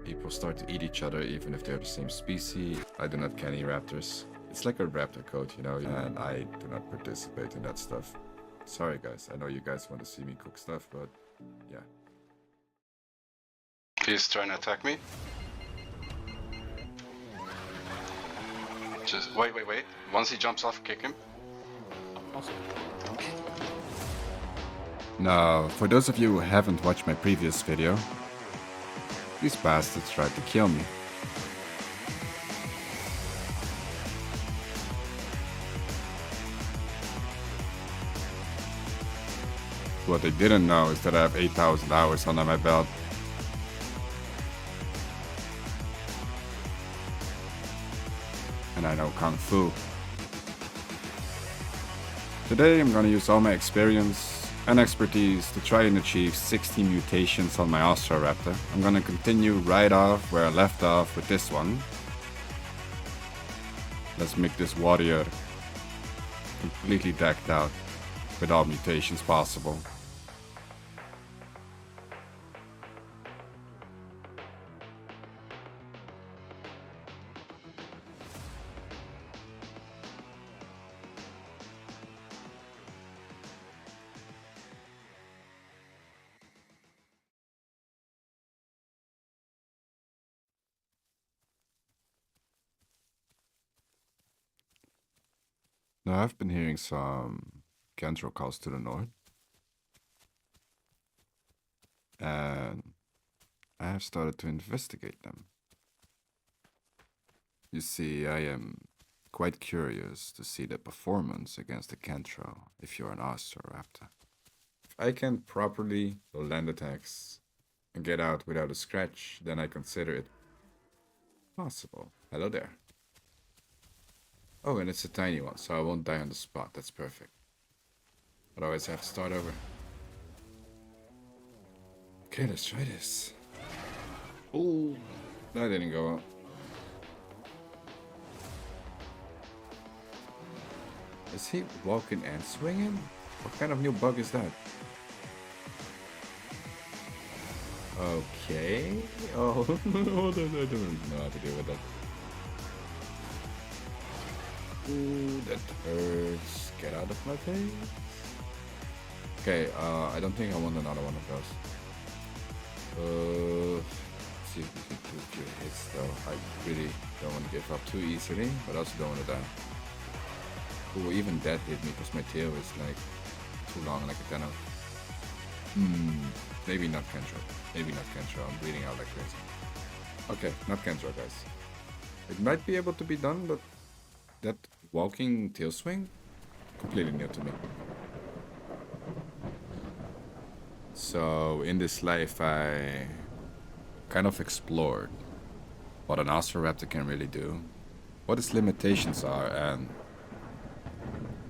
People start to eat each other even if they're the same species. I do not kill any raptors. It's like a raptor code, you know, and I do not participate in that stuff. Sorry guys, I know you guys want to see me cook stuff, but yeah. He's trying to attack me. Just wait. Once he jumps off, kick him. Awesome. Now, for those of you who haven't watched my previous video, these bastards tried to kill me. What they didn't know is that I have 8,000 hours under my belt. And I know Kung Fu. Today I'm gonna use all my experience and expertise to try and achieve 60 mutations on my Austroraptor. I'm gonna continue right off where I left off with this one. Let's make this warrior completely decked out with all mutations possible. Now I've been hearing some Kendro calls to the north. And I have started to investigate them. You see, I am quite curious to see the performance against the Kentro if you're an Austroraptor. If I can properly land attacks and get out without a scratch, then I consider it possible. Hello there. Oh, and it's a tiny one, so I won't die on the spot. That's perfect. Otherwise I have to start over. Okay, let's try this. Oh, that didn't go well. Is he walking and swinging? What kind of new bug is that? Okay. Oh, I don't know how to deal with that. Ooh, that hurts. Get out of my face. Okay, I don't think I want another one of those. See if we can do a few hits though. I really don't want to give up too easily, but I also don't want to die. Ooh, even that hit me because my tail is like too long, like a 10 of. Maybe not Kentro. Maybe not Kentro. I'm bleeding out like crazy. Okay, not Kentro, guys. It might be able to be done, but that walking tail swing, completely new to me. So in this life, I kind of explored what an Austroraptor can really do, what its limitations are, and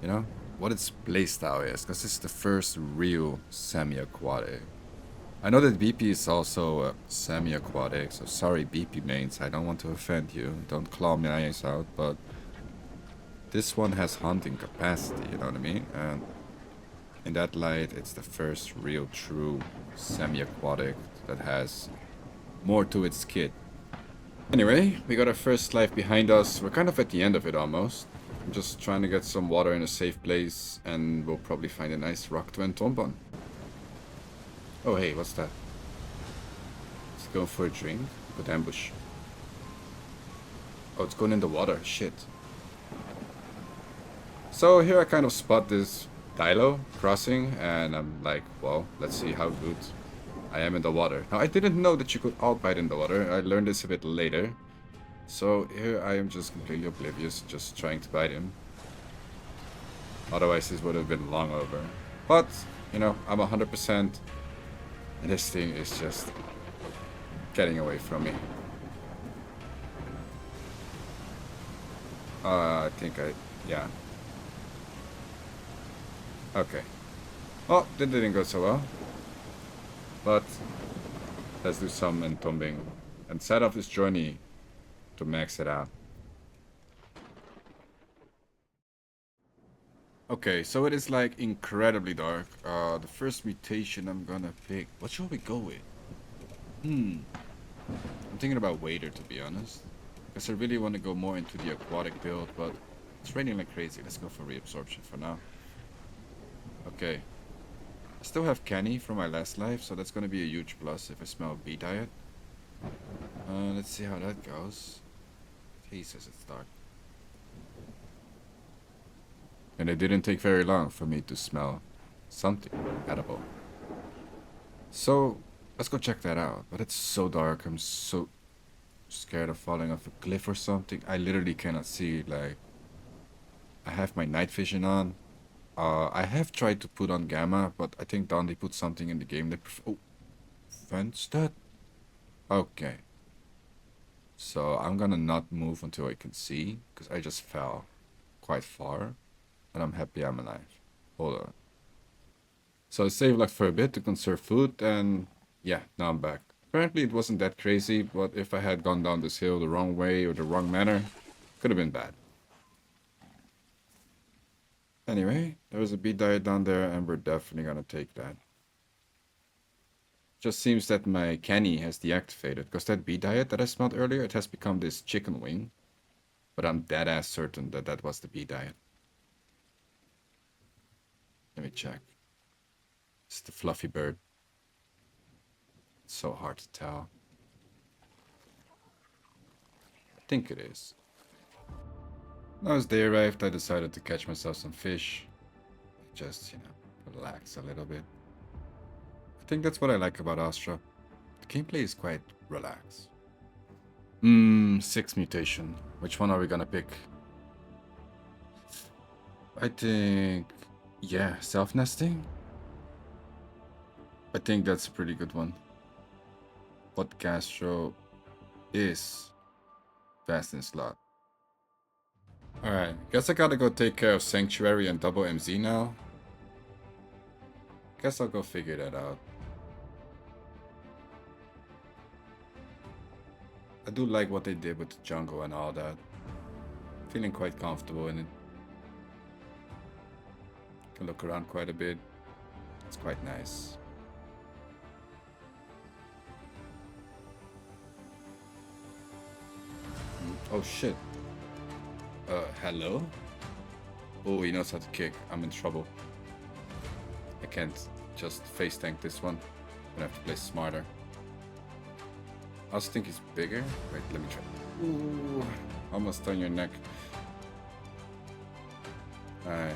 you know, what its playstyle is, because it's the first real semi-aquatic. I know that BP is also semi-aquatic, so sorry BP mains, I don't want to offend you, don't claw my eyes out, but this one has hunting capacity, you know what I mean? And in that light, it's the first real true semi-aquatic that has more to its kit. Anyway, we got our first life behind us. We're kind of at the end of it almost. I'm just trying to get some water in a safe place, and we'll probably find a nice rock to entomb on. Oh hey, what's that? It's going for a drink? Good ambush. Oh, it's going in the water. Shit. So here I kind of spot this Dilo crossing, and I'm like, well, let's see how good I am in the water. Now, I didn't know that you could outbite in the water. I learned this a bit later. So here I am just completely oblivious, just trying to bite him. Otherwise this would have been long over. But, you know, I'm 100%, and this thing is just getting away from me. I think yeah. Okay. Oh, that didn't go so well. But let's do some entombing and set off this journey to max it out. Okay, so it is like incredibly dark. The first mutation I'm gonna pick. What shall we go with? I'm thinking about waiter, to be honest. Because I really want to go more into the aquatic build, but it's raining like crazy. Let's go for reabsorption for now. Okay. I still have Kenny from my last life, so that's going to be a huge plus if I smell bee diet. Let's see how that goes. Jesus, it's dark. And it didn't take very long for me to smell something edible. So, let's go check that out. But it's so dark, I'm so scared of falling off a cliff or something. I literally cannot see, like... I have my night vision on. I have tried to put on gamma, but I think Dundee put something in the game that... Oh, fence that? Okay. So I'm gonna not move until I can see, because I just fell quite far, and I'm happy I'm alive. Hold on. So I saved like for a bit to conserve food, and yeah, now I'm back. Apparently it wasn't that crazy, but if I had gone down this hill the wrong way or the wrong manner, could have been bad. Anyway, there was a bee diet down there, and we're definitely gonna take that. Just seems that my canny has deactivated, because that bee diet that I smelled earlier, it has become this chicken wing. But I'm dead ass certain that that was the bee diet. Let me check. It's the fluffy bird. It's so hard to tell. I think it is. Now as day arrived, I decided to catch myself some fish. Just, relax a little bit. I think that's what I like about Astra. The gameplay is quite relaxed. 6 mutation. Which one are we gonna pick? I think... yeah, self-nesting? I think that's a pretty good one. But Gastro is fast in slot. Alright, guess I gotta go take care of Sanctuary and Double MZ now. Guess I'll go figure that out. I do like what they did with the jungle and all that. Feeling quite comfortable in it. Can look around quite a bit. It's quite nice. Oh shit. Hello? Oh, he knows how to kick. I'm in trouble. I can't just face tank this one. I'm gonna have to play smarter. I also think he's bigger. Wait, let me try. Ooh, almost on your neck. Alright.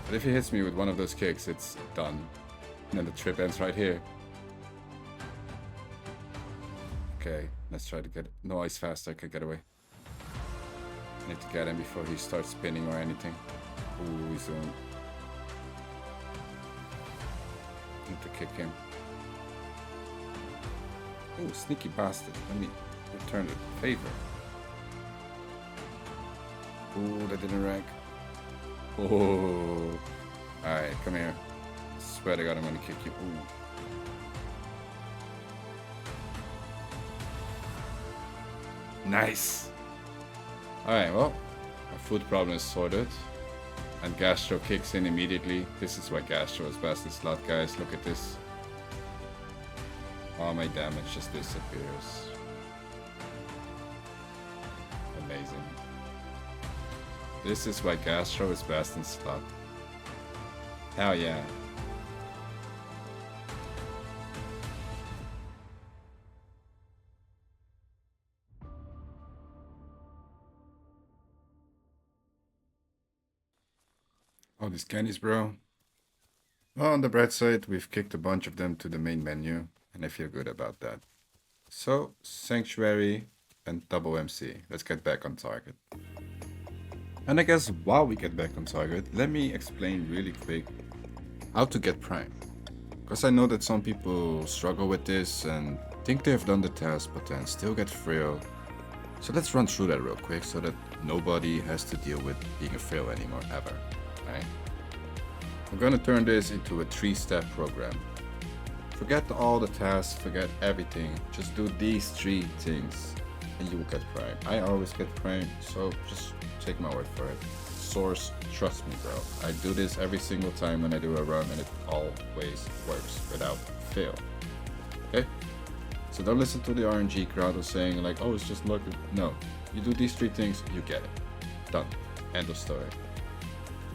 But if he hits me with one of those kicks, it's done. And then the trip ends right here. Okay, let's try to get... No, he's fast. I could get away. I need to get him before he starts spinning or anything. Ooh, he's doing... Need to kick him. Ooh, sneaky bastard. Let me return the favor. Ooh, that didn't rank. Oh. Alright, come here. Swear to God, I'm gonna kick you. Ooh. Nice. Alright, well, our food problem is sorted. And Gastro kicks in immediately. This is why Gastro is best in slot, guys. Look at this. All my damage just disappears. Amazing. This is why Gastro is best in slot. Hell yeah. All these candies, bro. Well, on the bright side, we've kicked a bunch of them to the main menu, and I feel good about that. So, Sanctuary and Double MC. Let's get back on target. And I guess while we get back on target, let me explain really quick how to get Prime. Because I know that some people struggle with this and think they've done the task, but then still get frail. So let's run through that real quick so that nobody has to deal with being a frail anymore, ever. Right? I'm gonna turn this into a 3-step program. Forget all the tasks, forget everything. Just do these 3 things and you will get Prime. I always get Prime, so just take my word for it. Source, trust me, bro. I do this every single time when I do a run and it always works without fail. Okay? So don't listen to the RNG crowd who's saying like, oh, it's just luck. No, you do these 3 things, you get it. Done. End of story.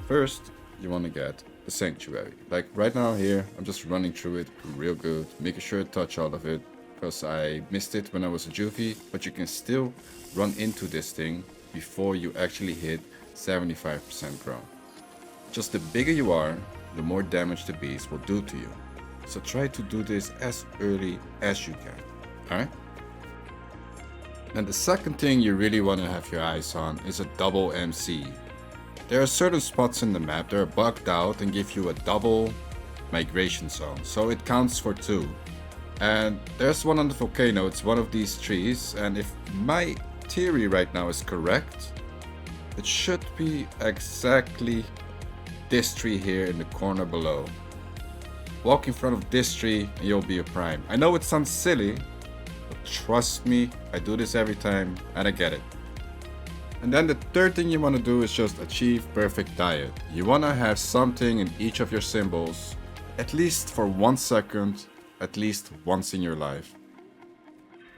First, you want to get the sanctuary. Like right now here, I'm just running through it real good, making sure to touch all of it, because I missed it when I was a juvie, but you can still run into this thing before you actually hit 75% grown. Just the bigger you are, the more damage the beast will do to you. So try to do this as early as you can. Alright? And the second thing you really want to have your eyes on is a double MC. There are certain spots in the map that are bugged out and give you a double migration zone, so it counts for 2. And there's one on the volcano, it's one of these trees, and if my theory right now is correct, it should be exactly this tree here in the corner below. Walk in front of this tree and you'll be a prime. I know it sounds silly, but trust me, I do this every time and I get it. And then the third thing you want to do is just achieve perfect diet. You want to have something in each of your symbols, at least for 1 second, at least once in your life.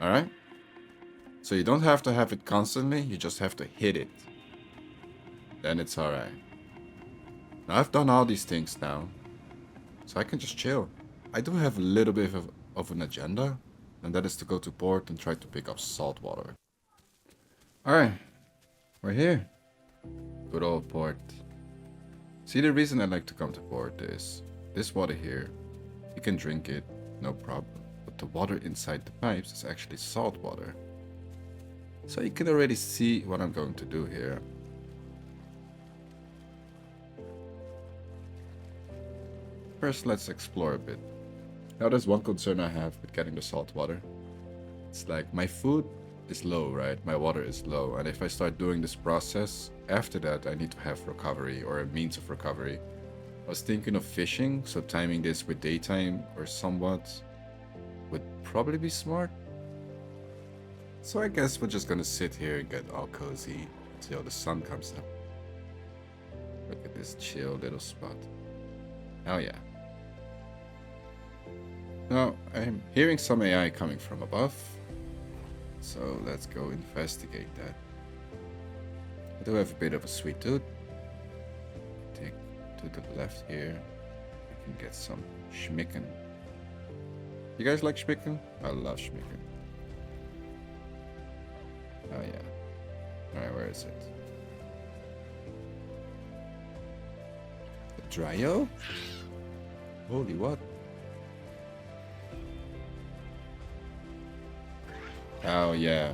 Alright? So you don't have to have it constantly, you just have to hit it. Then it's alright. Now I've done all these things now, so I can just chill. I do have a little bit of an agenda, and that is to go to port and try to pick up salt water. Alright, we're here. Good old port. See, the reason I like to come to port is this water here, you can drink it, no problem. But the water inside the pipes is actually salt water. So you can already see what I'm going to do here. First, let's explore a bit. Now, there's one concern I have with getting the salt water. It's like my food is low, right? My water is low. And if I start doing this process, after that, I need to have recovery or a means of recovery. I was thinking of fishing, so timing this with daytime or somewhat would probably be smart. So I guess we're just gonna sit here and get all cozy until the sun comes up. Look at this chill little spot. Oh yeah. Now, I'm hearing some AI coming from above, so let's go investigate that. I do have a bit of a sweet tooth. Take to the left here. I can get some schmicken. You guys like schmicken? I love schmicken. Oh yeah. Alright, where is it? The Dryo? Holy what? Oh yeah.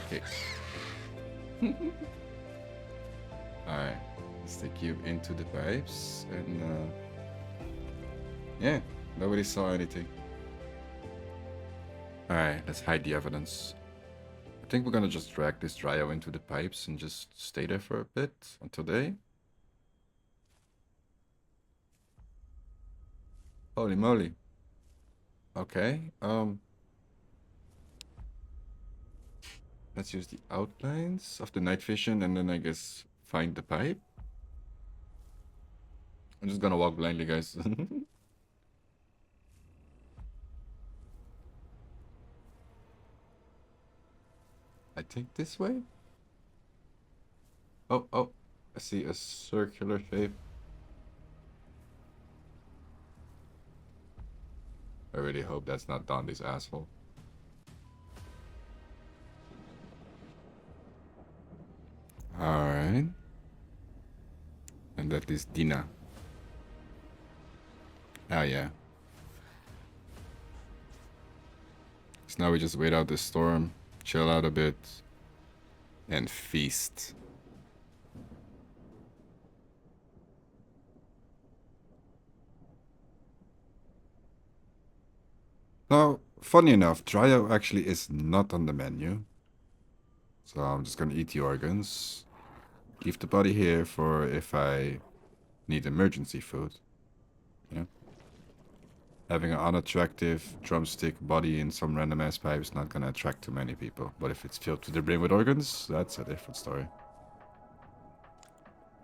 Okay. Alright. Let's take you into the pipes and yeah, nobody saw anything. Alright, let's hide the evidence. I think we're gonna just drag this Dryo into the pipes and just stay there for a bit until day. Holy moly. Okay, let's use the outlines of the night vision and then I guess find the pipe. I'm just gonna walk blindly, guys. I think this way? Oh, I see a circular shape. I really hope that's not Dondi's asshole. Alright. And that is Dina. Oh yeah. So now we just wait out the storm, chill out a bit, and feast. Now, funny enough, Dryo actually is not on the menu. So I'm just gonna eat the organs. Leave the body here for if I need emergency food. You know? Having an unattractive drumstick body in some random ass pipe is not gonna attract too many people. But if it's filled to the brim with organs, that's a different story.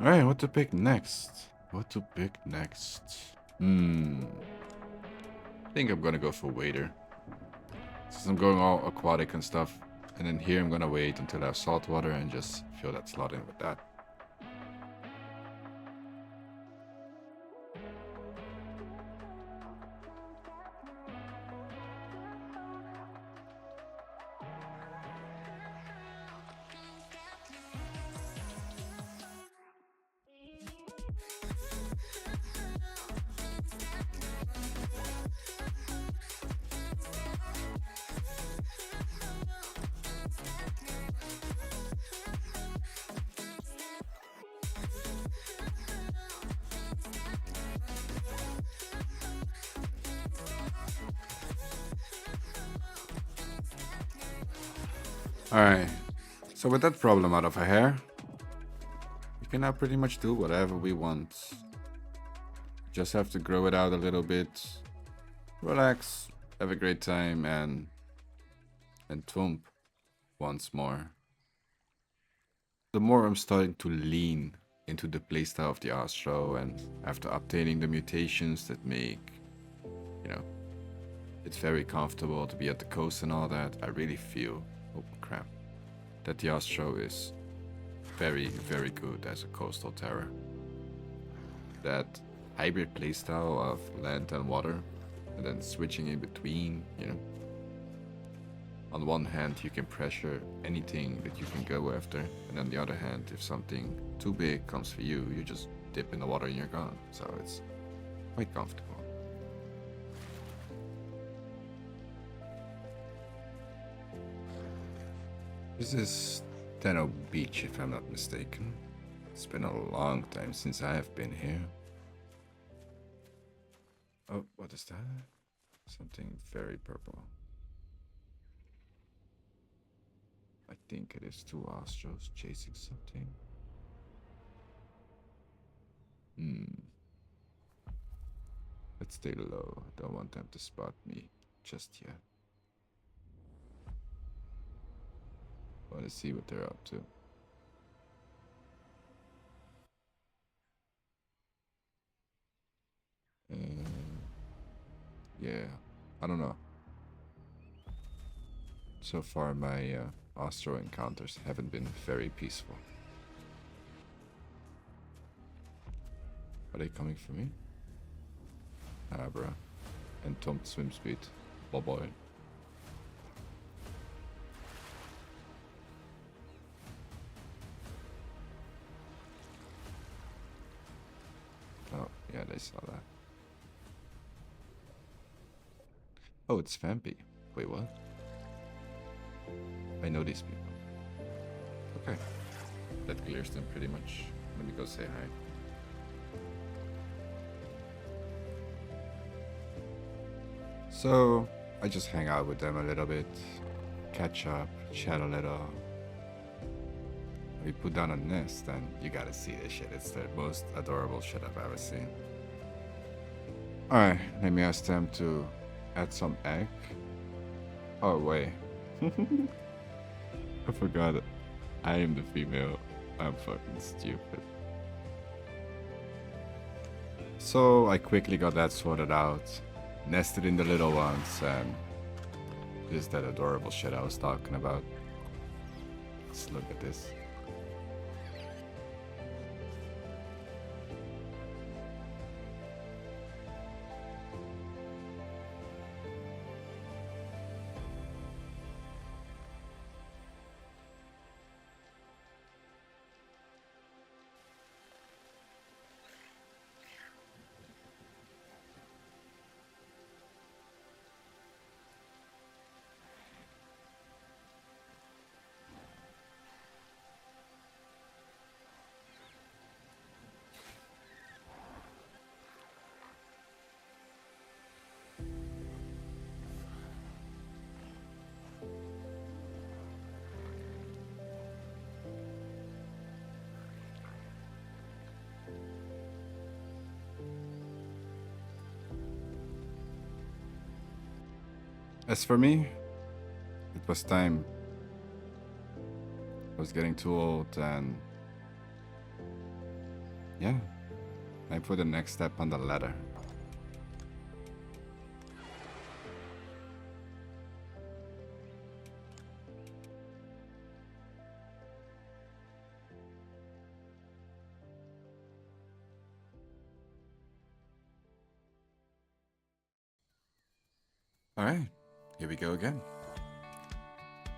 Alright, what to pick next? What to pick next? I think I'm gonna go for wader. Since I'm going all aquatic and stuff. And then here I'm gonna wait until I have salt water and just fill that slot in with that. Alright, so with that problem out of our hair, we can now pretty much do whatever we want. Just have to grow it out a little bit, relax, have a great time, and thwomp once more. The more I'm starting to lean into the playstyle of the Austro, and after obtaining the mutations that make, you know, it's very comfortable to be at the coast and all that, I really feel, oh crap, that the Austro is very, very good as a coastal terror. That hybrid playstyle of land and water, and then switching in between, you know. On one hand, you can pressure anything that you can go after, and on the other hand, if something too big comes for you, you just dip in the water and you're gone. So it's quite comfortable. This is Tenno Beach, if I'm not mistaken. It's been a long time since I have been here. Oh, what is that? Something very purple. I think it is two Astros chasing something. Let's stay low. I don't want them to spot me just yet. I want to see what they're up to. Yeah, I don't know. So far, my Austro encounters haven't been very peaceful. Are they coming for me? Ah, bruh. And Tom swim speed. Oh boy. Oh, yeah, they saw that. Oh, it's Vampy. Wait, what? I know these people. Okay. That clears them pretty much. Let me go say hi. So, I just hang out with them a little bit, catch up, chat a little. We put down a nest and you gotta see this shit. It's the most adorable shit I've ever seen. Alright, let me ask them to add some egg. Oh, wait. I forgot it. I am the female. I'm fucking stupid. So I quickly got that sorted out, nested in the little ones, and this is that adorable shit I was talking about. Let's look at this. As for me, it was time. I was getting too old and yeah, time for the next step on the ladder. Alright, here we go again.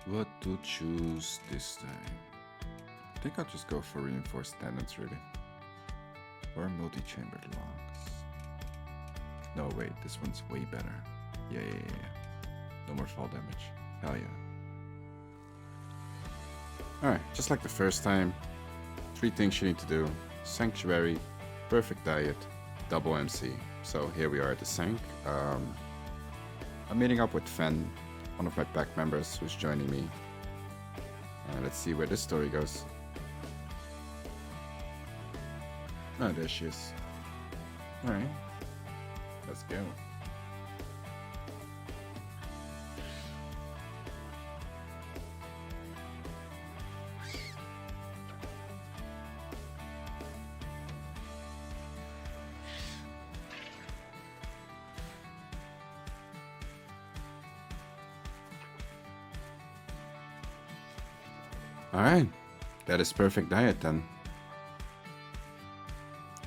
What to choose this time? I think I'll just go for reinforced tendons, really. Or multi-chambered logs. No, wait, this one's way better. Yeah. No more fall damage. Hell yeah. Alright, just like the first time, 3 things you need to do. Sanctuary, perfect diet, double MC. So here we are at the Sank. I'm meeting up with Fen, one of my pack members who's joining me. Let's see where this story goes. Oh, there she is. Alright, let's go. Alright, that is perfect diet then.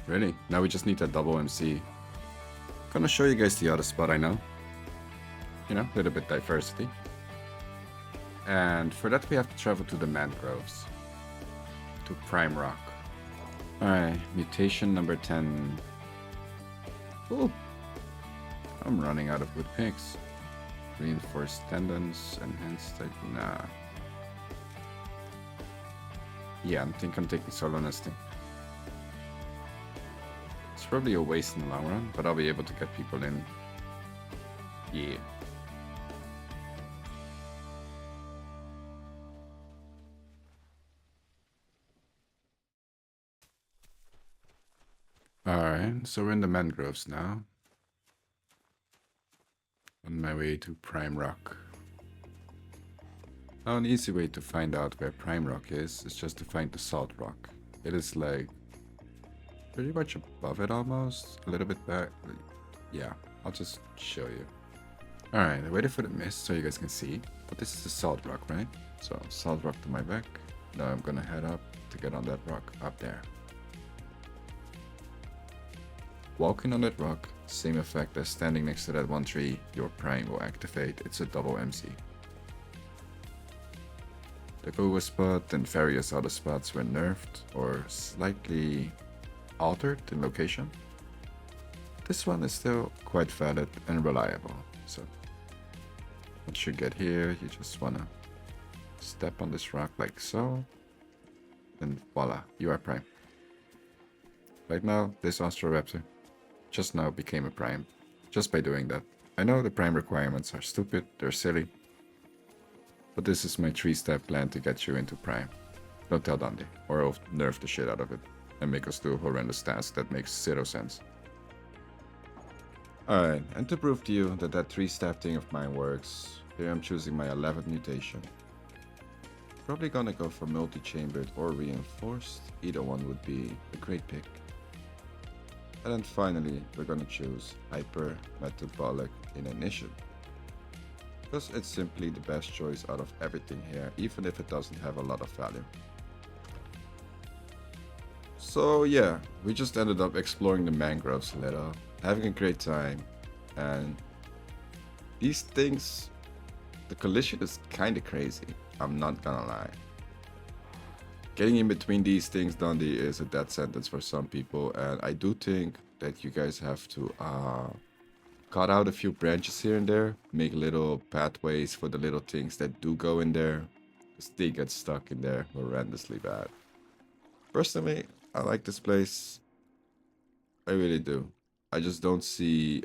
Really, now we just need that double MC. Gonna show you guys the other spot I know. You know, a little bit diversity. And for that we have to travel to the mangroves. To Prime Rock. Alright, mutation number 10. Ooh. I'm running out of wood picks. Reinforced tendons, enhanced type, nah. Yeah, I think I'm taking solo nesting. It's probably a waste in the long run, but I'll be able to get people in. Yeah. Alright, so we're in the mangroves now. On my way to Prime Rock. Now, an easy way to find out where Prime Rock is just to find the Salt Rock. It is like pretty much above it almost, a little bit back. Yeah, I'll just show you. Alright, I waited for the mist so you guys can see, but this is the Salt Rock, right? So, Salt Rock to my back. Now I'm gonna head up to get on that rock up there. Walking on that rock, same effect as standing next to that one tree, your Prime will activate. It's a double MC. The Google spot and various other spots were nerfed or slightly altered in location. This one is still quite valid and reliable. So once you get here, you just wanna step on this rock like so, and voila, you are Prime. Right now, this Austroraptor just now became a Prime, just by doing that. I know the Prime requirements are stupid, they're silly, but this is my 3-step plan to get you into Prime. Don't tell Dundee, or I'll nerf the shit out of it and make us do a horrendous task that makes 0 sense. Alright, and to prove to you that that 3-step thing of mine works, here I'm choosing my 11th mutation. Probably gonna go for multi-chambered or reinforced, either one would be a great pick. And then finally, we're gonna choose hyper metabolic inanition. Because it's simply the best choice out of everything here, even if it doesn't have a lot of value. So yeah, we just ended up exploring the mangroves a little, having a great time, and these things, the collision is kinda crazy, I'm not gonna lie. Getting in between these things, Dundee, is a death sentence for some people, and I do think that you guys have to cut out a few branches here and there, make little pathways for the little things that do go in there, because they get stuck in there horrendously bad. Personally, I like this place. I really do. I just don't see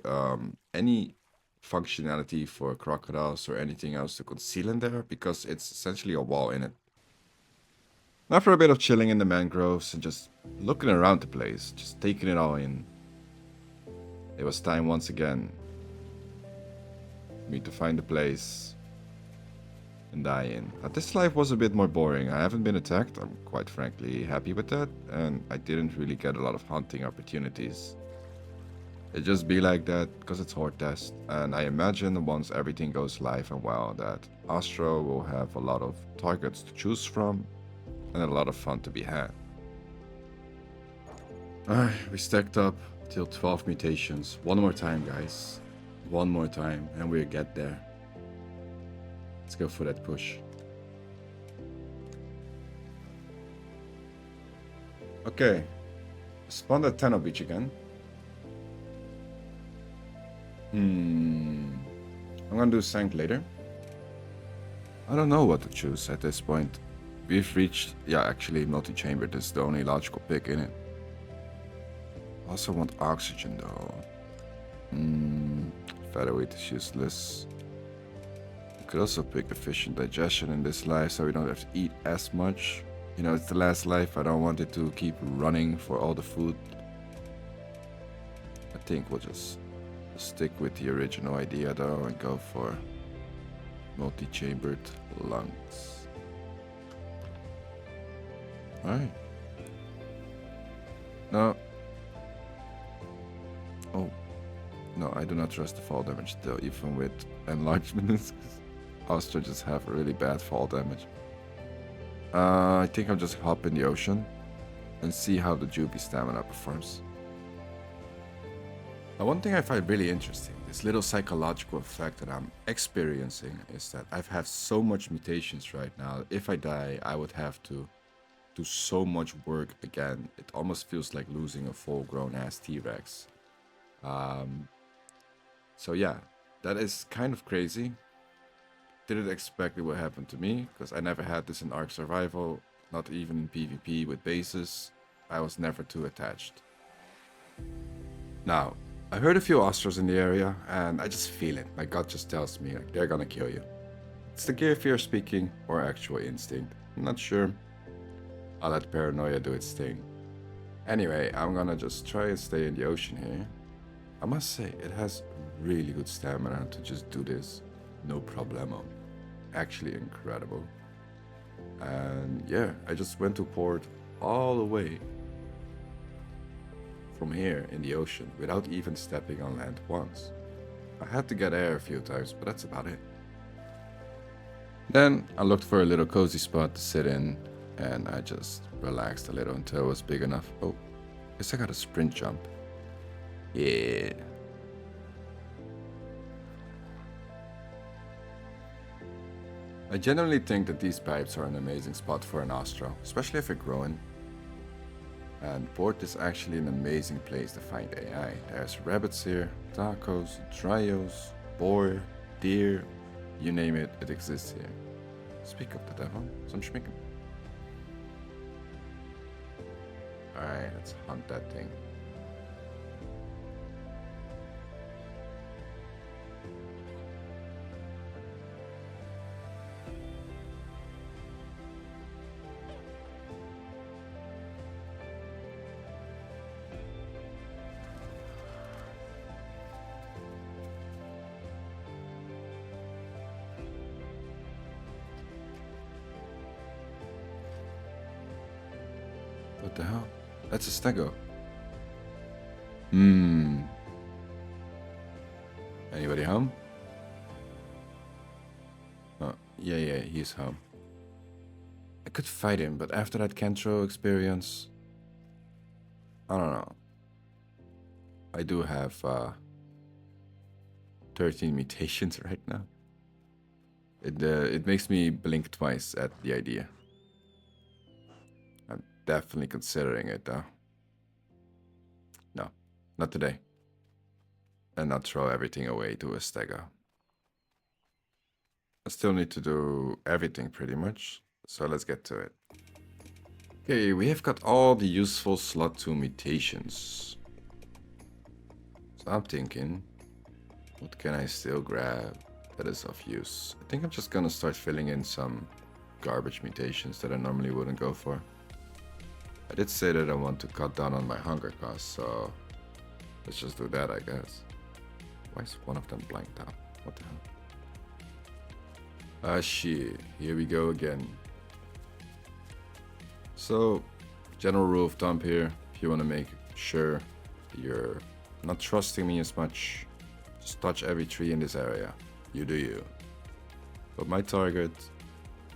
any functionality for crocodiles or anything else to conceal in there, because it's essentially a wall in it. After a bit of chilling in the mangroves and just looking around the place, just taking it all in, it was time once again for me to find a place and die in. This life was a bit more boring. I haven't been attacked. I'm quite frankly happy with that, and I didn't really get a lot of hunting opportunities. It just be like that because it's Horde test, and I imagine once everything goes live and well that Astro will have a lot of targets to choose from and a lot of fun to be had. Alright, we stacked up till 12 mutations. One more time, guys. One more time and we'll get there. Let's go for that push. Okay. Spawn at Tenno Beach again. I'm gonna do Sank later. I don't know what to choose at this point. We've reached, yeah, actually multi-chambered is the only logical pick in it. Also want oxygen though. Featherweight is useless. You could also pick efficient digestion in this life so we don't have to eat as much. You know, it's the last life, I don't want it to keep running for all the food. I think we'll just stick with the original idea though and go for multi-chambered lungs. Alright. No. Oh. No, I do not trust the fall damage though, even with enlargements. Ostriches have really bad fall damage. I think I'll just hop in the ocean and see how the Jupi stamina performs. Now, one thing I find really interesting, this little psychological effect that I'm experiencing, is that I've had so much mutations right now. If I die, I would have to do so much work again. It almost feels like losing a full-grown ass T-Rex. So yeah, that is kind of crazy. Didn't expect it would happen to me, because I never had this in Ark Survival, not even in PvP with bases. I was never too attached. Now, I heard a few Ostros in the area, and I just feel it. My gut just tells me, like, they're gonna kill you. It's the gear fear speaking, or actual instinct. I'm not sure. I'll let paranoia do its thing. Anyway, I'm gonna just try and stay in the ocean here. I must say, it has really good stamina to just do this. No problemo. Actually incredible. And yeah, I just went to port all the way from here in the ocean without even stepping on land once. I had to get air a few times, but that's about it. Then I looked for a little cozy spot to sit in, and I just relaxed a little until it was big enough. Oh, guess I got a sprint jump. Yeah. I genuinely think that these pipes are an amazing spot for an Ostro, especially if you're growing. And port is actually an amazing place to find AI. There's rabbits here, tacos, trios, boar, deer, you name it, it exists here. Speak of the devil, some schmicken. Alright, let's hunt that thing. What the hell? That's a stego. Anybody home? Oh, yeah, he's home. I could fight him, but after that Kentro experience, I don't know. I do have 13 mutations right now. It makes me blink twice at the idea. I'm definitely considering it though. No, not today. And not throw everything away to a stego. I still need to do everything pretty much, so let's get to it. Okay, we have got all the useful slot 2 mutations. So I'm thinking, what can I still grab that is of use? I think I'm just gonna start filling in some garbage mutations that I normally wouldn't go for. I did say that I want to cut down on my hunger cost, so let's just do that, I guess. Why is one of them blanked out? What the hell? Ah, shit. Here we go again. So, general rule of thumb here, if you want to make sure you're not trusting me as much, just touch every tree in this area. You do you. But my target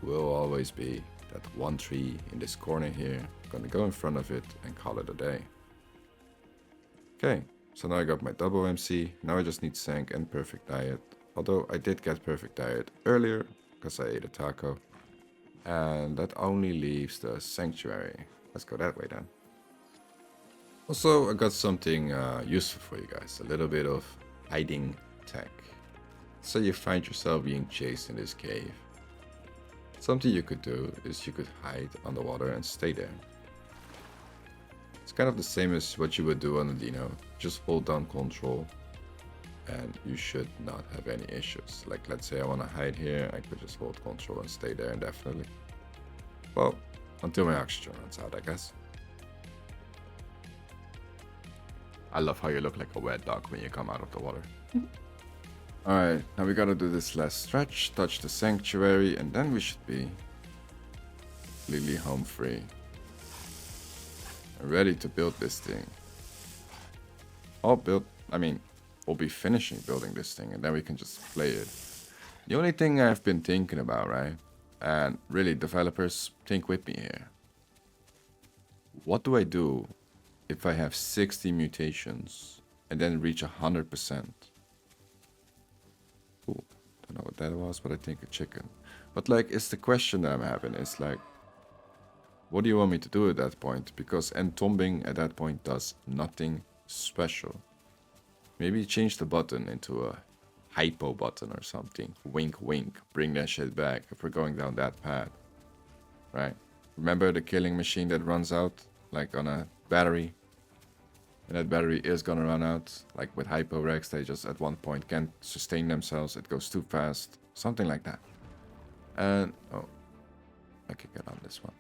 will always be that one tree in this corner here. I'm gonna go in front of it and call it a day. Okay, So now I got my double MC. Now I just need Sank and Perfect Diet. Although I did get Perfect Diet earlier because I ate a taco. And that only leaves the Sanctuary. Let's go that way then. Also, I got something useful for you guys. A little bit of hiding tech. So you find yourself being chased in this cave. Something you could do is you could hide underwater and stay there. It's kind of the same as what you would do on a Dino. Just hold down control and you should not have any issues. Like let's say I want to hide here, I could just hold control and stay there indefinitely. Well, until my oxygen runs out, I guess. I love how you look like a wet dog when you come out of the water. Alright, now we gotta do this last stretch, touch the Sanctuary, and then we should be completely home free. And ready to build this thing. We'll be finishing building this thing, and then we can just play it. The only thing I've been thinking about, right? And really, developers, think with me here. What do I do if I have 60 mutations and then reach 100%? Cool. Don't know what that was, but I think a chicken. But like, it's the question that I'm having. It's like, what do you want me to do at that point? Because entombing at that point does nothing special. Maybe change the button into a hypo button or something. Wink wink. Bring that shit back if we're going down that path. Right? Remember the killing machine that runs out? Like on a battery? And that battery is gonna run out. Like with hypo Rex, they just at one point can't sustain themselves. It goes too fast. Something like that. And, oh, I can get on this one.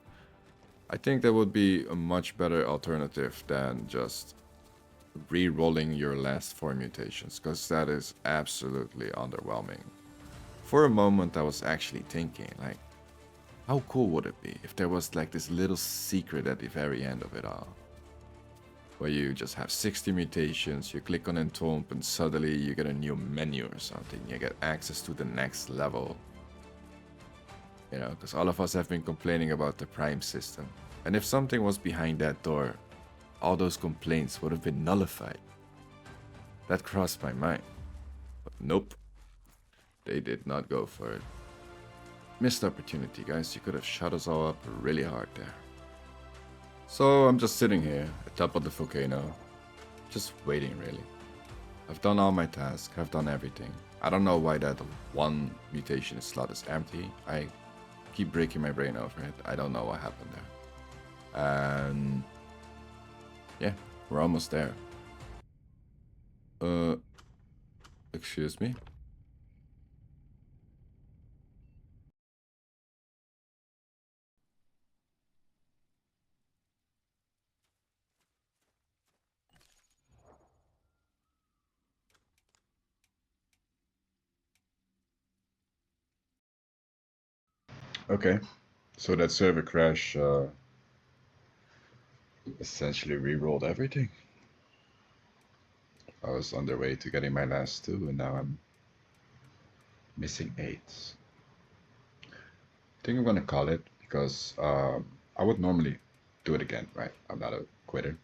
I think that would be a much better alternative than just re-rolling your last 4 mutations, because that is absolutely underwhelming. For a moment I was actually thinking, like, how cool would it be if there was like this little secret at the very end of it all? Where you just have 60 mutations, you click on Entomb and suddenly you get a new menu or something, you get access to the next level. You know, because all of us have been complaining about the Prime system. And if something was behind that door, all those complaints would have been nullified. That crossed my mind. But nope. They did not go for it. Missed opportunity, guys. You could have shut us all up really hard there. So I'm just sitting here, atop of the volcano. Just waiting, really. I've done all my tasks. I've done everything. I don't know why that one mutation slot is empty. I keep breaking my brain over it. I don't know what happened there. And yeah, we're almost there. Excuse me? Okay, so that server crash essentially re-rolled everything. I was on their way to getting my last 2, and now I'm missing 8. I think I'm gonna call it because I would normally do it again, right? I'm not a quitter.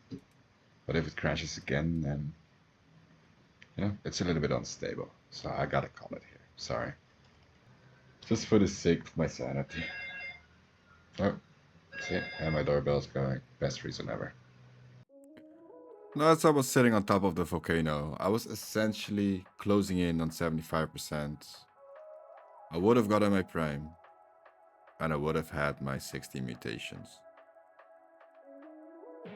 But if it crashes again, then you know it's a little bit unstable. So I gotta call it here. Sorry. Just for the sake of my sanity. Oh, see, and my doorbell's going. Best reason ever. Now, as I was sitting on top of the volcano, I was essentially closing in on 75%. I would have gotten my prime, and I would have had my 60 mutations.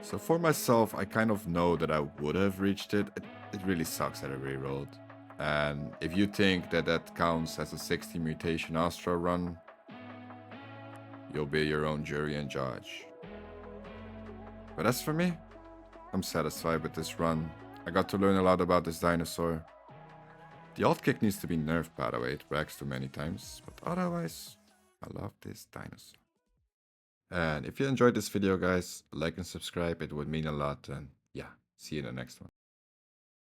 So for myself, I kind of know that I would have reached it. It really sucks that I rerolled. And if you think that that counts as a 60 mutation Astro run, you'll be your own jury and judge. But as for me, I'm satisfied with this run. I got to learn a lot about this dinosaur. The alt kick needs to be nerfed, by the way, it whacks too many times, but otherwise, I love this dinosaur. And if you enjoyed this video, guys, like and subscribe, it would mean a lot, and yeah, see you in the next one.